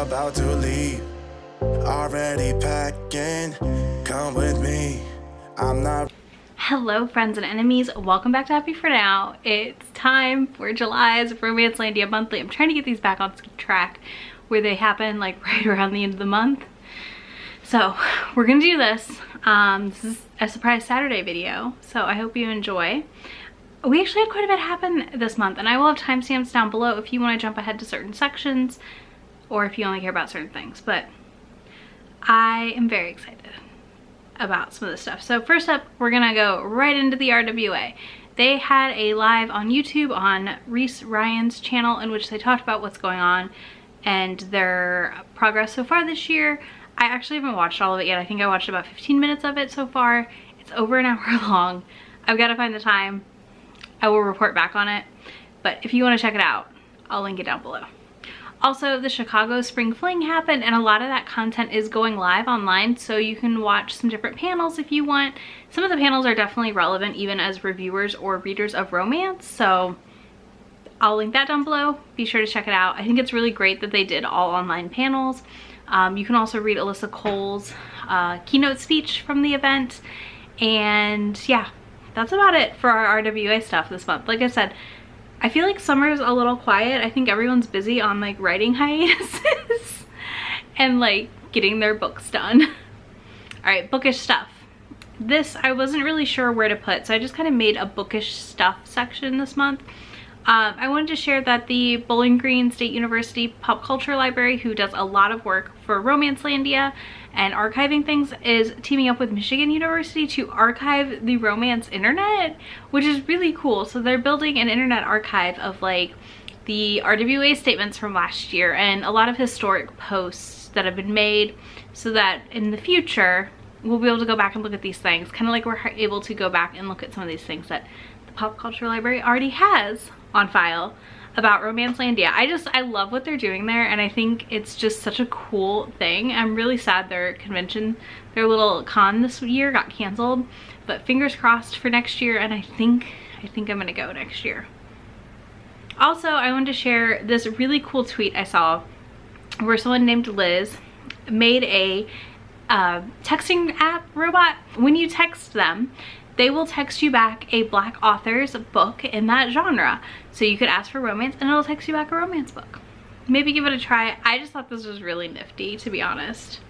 about to leave. Already packing, come with me. I'm not. Hello friends and enemies, welcome back to Happy For Now. It's time for July's Romancelandia monthly. I'm trying to get these back on track where they happen like right around the end of the month. So we're gonna do this. This is a surprise Saturday video, so I hope you enjoy. We actually had quite a bit happen this month, and I will have timestamps down below if you want to jump ahead to certain sections or if you only care about certain things, but I am very excited about some of this stuff. So first up, we're gonna go right into the RWA. They had a live on YouTube on Reese Ryan's channel in which they talked about what's going on and their progress so far this year. I actually haven't watched all of it yet. I think I watched about 15 minutes of it so far. It's over an hour long. I've got to find the time. I will report back on it, but if you want to check it out, I'll link it down below. Also, the Chicago Spring Fling happened, and a lot of that content is going live online, so you can watch some different panels if you want. Some of the panels are definitely relevant even as reviewers or readers of romance, so I'll link that down below. Be sure to check it out. I think it's really great that they did all online panels. You can also read Alyssa Cole's keynote speech from the event, and yeah, that's about it for our RWA stuff this month. Like I said, I feel like summer's a little quiet. I think everyone's busy on like writing hiatuses and like getting their books done. All right, bookish stuff. This I wasn't really sure where to put, so I just kind of made a bookish stuff section this month. I wanted to share that the Bowling Green State University Pop Culture Library, who does a lot of work for Romancelandia and archiving things, is teaming up with Michigan University to archive the romance internet, which is really cool. So they're building an internet archive of like the RWA statements from last year and a lot of historic posts that have been made, so that in the future we'll be able to go back and look at these things, kind of like we're able to go back and look at some of these things that the Pop Culture Library already has on file about Romancelandia. I love what they're doing there, and I think it's just such a cool thing. I'm really sad their convention, their little con this year got canceled, but fingers crossed for next year, and I think I'm gonna go next year. Also, I wanted to share this really cool tweet I saw where someone named Liz made a texting app robot. When you text them, they will text you back a Black author's book in that genre. So you could ask for romance and it'll text you back a romance book. Maybe give it a try. I just thought this was really nifty, to be honest.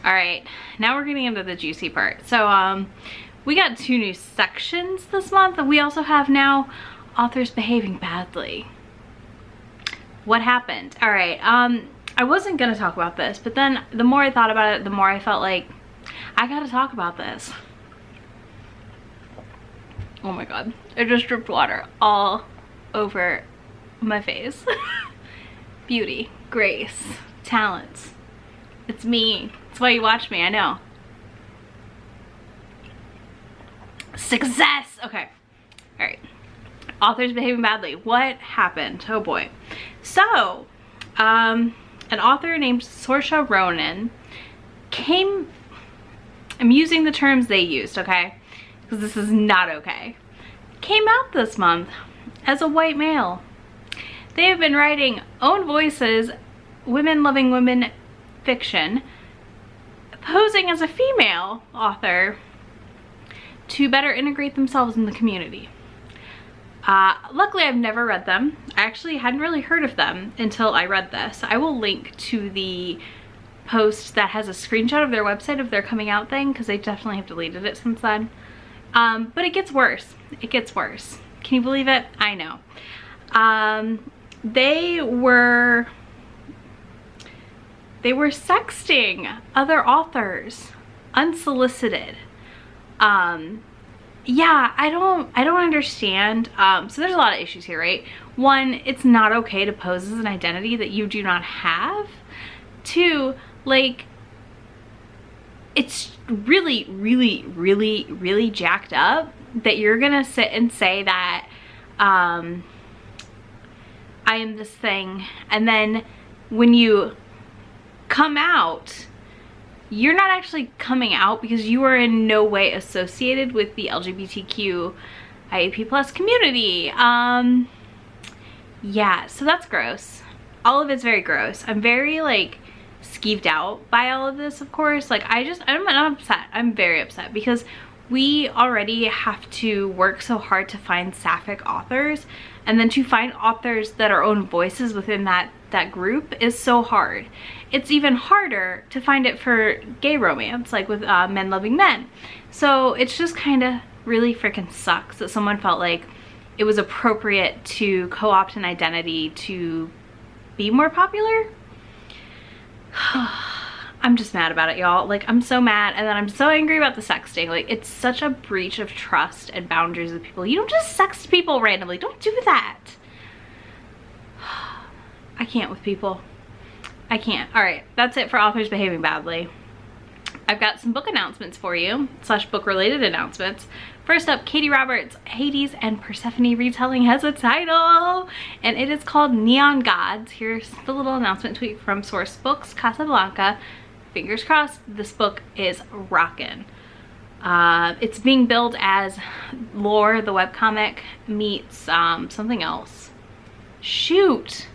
All right, now we're getting into the juicy part. So we got 2 new sections this month, and we also have now authors behaving badly. What happened? All right, I wasn't gonna talk about this, but then the more I thought about it, the more I felt like I gotta talk about this. Oh my god, I just dripped water all over my face. Beauty, grace, talents. It's me. That's why you watch me, I know. Success! Okay, all right. Authors behaving badly. What happened? Oh boy. So, an author named Sorcha Rowan came, I'm using the terms they used, okay? Because this is not okay, came out this month as a white male. They have been writing own voices, women loving women fiction, posing as a female author to better integrate themselves in the community. Luckily, I've never read them. I actually hadn't really heard of them until I read this. I will link to the post that has a screenshot of their website of their coming out thing, because they definitely have deleted it since then. But it gets worse. It gets worse. Can you believe it? I know. They were sexting other authors unsolicited. Yeah, I don't understand. So there's a lot of issues here, right? One, it's not okay to pose as an identity that you do not have. 2, like, it's really, really, really, really jacked up that you're gonna sit and say that I am this thing, and then when you come out, you're not actually coming out because you are in no way associated with the LGBTQ IAP+ community. Yeah, so that's gross. all of it's very gross. I'm very like skeeved out by all of this, of course. Like I'm upset. I'm very upset because we already have to work so hard to find sapphic authors, and then to find authors that are own voices within that group is so hard. It's even harder to find it for gay romance, like with Men Loving Men. So it's just kind of really freaking sucks that someone felt like it was appropriate to co-opt an identity to be more popular. I'm just mad about it, y'all. Like, I'm so mad, and then I'm so angry about the sexting. Like, it's such a breach of trust and boundaries with people. You don't just sext people randomly. Don't do that. I can't with people. I can't. All right, that's it for authors behaving badly. I've got some book announcements for you, / book related announcements. First up, Katie Roberts' Hades and Persephone retelling has a title, and it is called Neon Gods. Here's the little announcement tweet from Source Books Casablanca. Fingers crossed, this book is rockin'. It's being billed as Lore, the webcomic, meets something else. Shoot.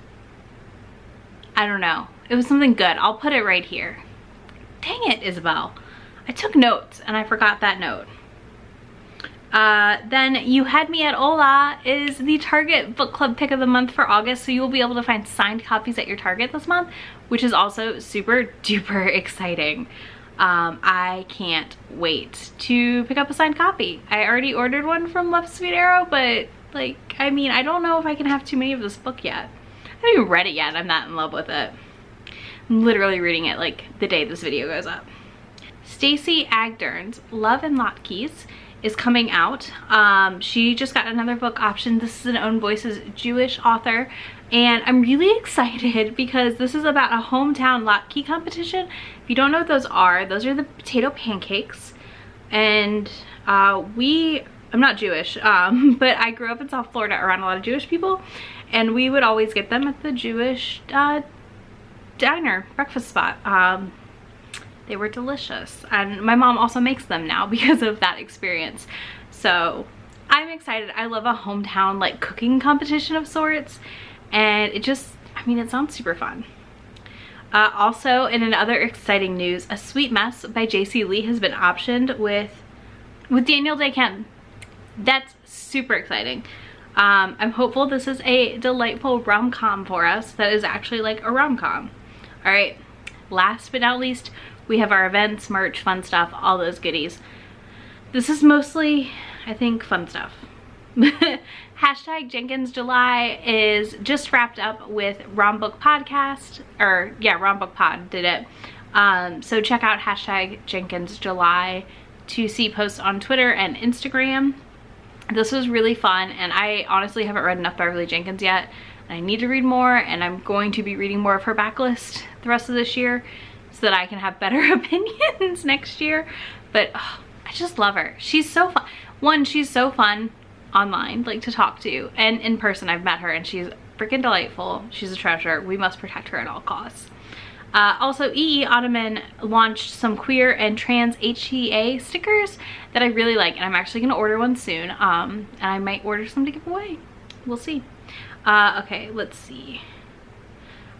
I don't know. It was something good. I'll put it right here. Dang it, Isabel. I took notes and I forgot that note. Then You Had Me at Hola is the Target book club pick of the month for August, so you will be able to find signed copies at your Target this month, which is also super duper exciting. I can't wait to pick up a signed copy. I already ordered one from Left Sweet Arrow, but like, I mean, I don't know if I can have too many of this book yet. I haven't even read it yet. I'm not in love with it. I'm literally reading it like the day this video goes up. Stacey Agdern's Love and Latkes is coming out. She just got another book option. This is an Own Voices Jewish author, and I'm really excited because this is about a hometown latke competition. If you don't know what those are the potato pancakes, and I'm not Jewish, but I grew up in South Florida around a lot of Jewish people, and we would always get them at the Jewish diner, breakfast spot. They were delicious, and my mom also makes them now because of that experience. So I'm excited. I love a hometown like cooking competition of sorts, and it just, I mean, it sounds super fun. Also, in another exciting news, A Sweet Mess by J.C. Lee has been optioned with Daniel Day Kim. That's super exciting. I'm hopeful this is a delightful rom-com for us that is actually like a rom-com. All right, last but not least, we have our events, merch, fun stuff, all those goodies. This is mostly, I think, fun stuff. Hashtag Jenkins July is just wrapped up with Rom Book Podcast, or yeah, Rom Book Pod did it. So check out hashtag Jenkins July to see posts on Twitter and Instagram. This was really fun, and I honestly haven't read enough Beverly Jenkins yet. I need to read more, and I'm going to be reading more of her backlist the rest of this year so that I can have better opinions next year. But oh, I just love her. She's so fun. One, she's so fun online, like to talk to, and in person I've met her and she's freaking delightful. She's a treasure. We must protect her at all costs. Also, E.E. Ottoman launched some queer and trans HEA stickers that I really like, and I'm actually going to order one soon, and I might order some to give away. We'll see. Okay, let's see.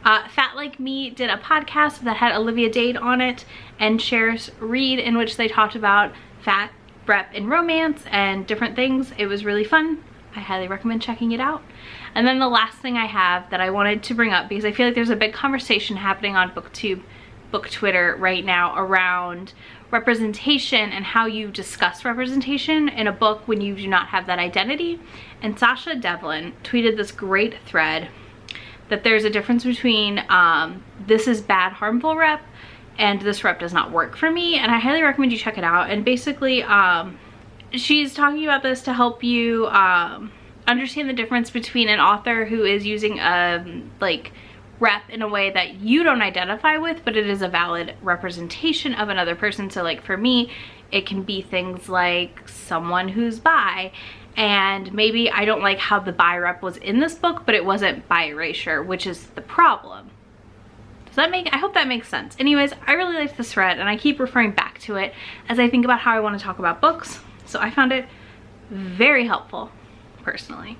Fat Like Me did a podcast that had Olivia Dade on it and Cher's Reed, in which they talked about fat rep in romance and different things. It was really fun. I highly recommend checking it out. And then the last thing I have that I wanted to bring up, because I feel like there's a big conversation happening on BookTube, Book Twitter right now around representation and how you discuss representation in a book when you do not have that identity. And Sasha Devlin tweeted this great thread that there's a difference between this is bad harmful rep and this rep does not work for me, and I highly recommend you check it out. And basically she's talking about this to help you understand the difference between an author who is using a like rep in a way that you don't identify with, but it is a valid representation of another person. So like for me, it can be things like someone who's bi, and maybe I don't like how the bi rep was in this book, but it wasn't bi erasure, which is the problem. Does that make, I hope that makes sense. Anyways, I really like this thread and I keep referring back to it as I think about how I want to talk about books. So I found it very helpful, personally.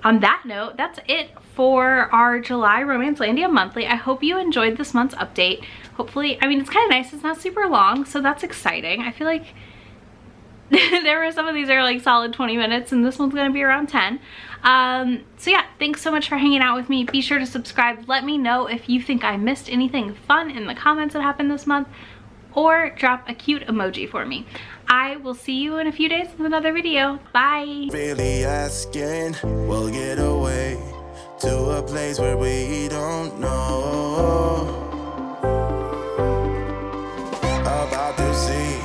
on that note, that's it for our July Romancelandia monthly. I hope you enjoyed this month's update. Hopefully, I mean, it's kind of nice. It's not super long, so that's exciting. I feel like there were some of these are like solid 20 minutes and this one's gonna be around 10. So yeah, thanks so much for hanging out with me. Be sure to subscribe. Let me know if you think I missed anything fun in the comments that happened this month, or drop a cute emoji for me. I will see you in a few days with another video. Bye. Really asking, we'll get away to a place where we don't know.